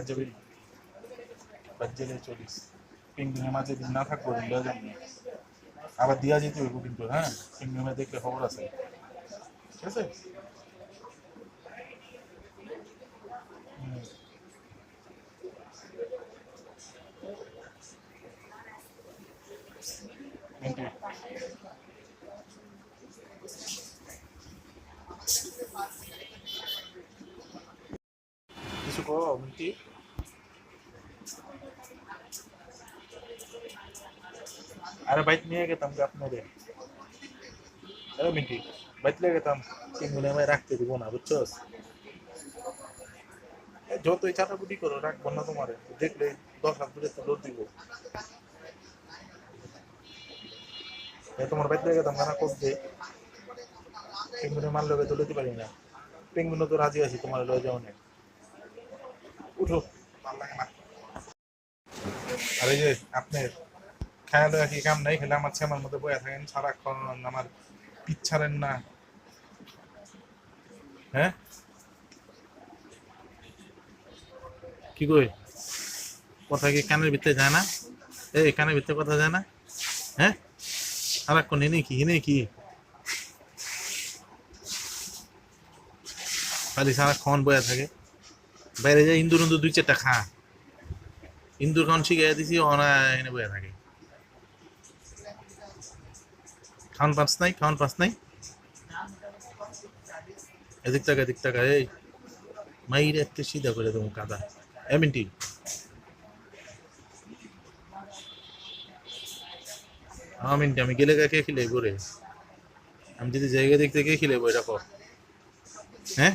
যাবি বাদ গেলে চলিস পিঙ্গুনের মাঝে দিন না থাকবো দিন লয়ে যাবো আবার দিয়া যেতে হইব কিন্তু হ্যাঁ পিঙ্গুনে দেখলে খবর আছে ঠিক আছে মিন্টু কিছু কো মিন্টি আরে বাইক নিয়ে গেতাম আপনাদের মিন্টি বাইক নিয়ে গেতাম পিঙ্গুনে আমায় রাখতে দিব না বুঝছস যতই চাটাপুটি করো রাখবো না তোমারে দেখলে 10 হাত দূরে তো দৌড় দিব তোমার বাইক নিয়ে গেতাম না কোপ দে পেঙ্গুনে মারলে তো লইতে পারি না পেঙ্গুনে তো রাজি আছি তোমার লয়ে যাও না উঠো ভাল লাগে না আরে যে আপনার খেয়াল কি কাম নাই খেলে আমার ছেমার মধ্যে বয়ে থাকেন সারাক্ষণ আমার পিচ্ছারেন না হ্যাঁ কি কই কথা কি কানের ভিতরে যায় না এই কানের ভিতরে কথা যায় না হ্যাঁ সারাক্ষণ হিনে কি খালি সারাক্ষণ বয়ে থাকে বাইরে যায় ইন্দুর 2-4টা খা ইন্দুর খান শিখে দিছি ওনা এনে বয়ে থাকে খাওয়ান পাস নাই এদিক টাকা এই মাইরে একটা সিধা করে দেবো কাদা মিন্টি মিন্টি আমি গেলে কে খিলে ঘুরে আমি যদি জায়গা দেখতে কে খিলে এটা কর হ্যাঁ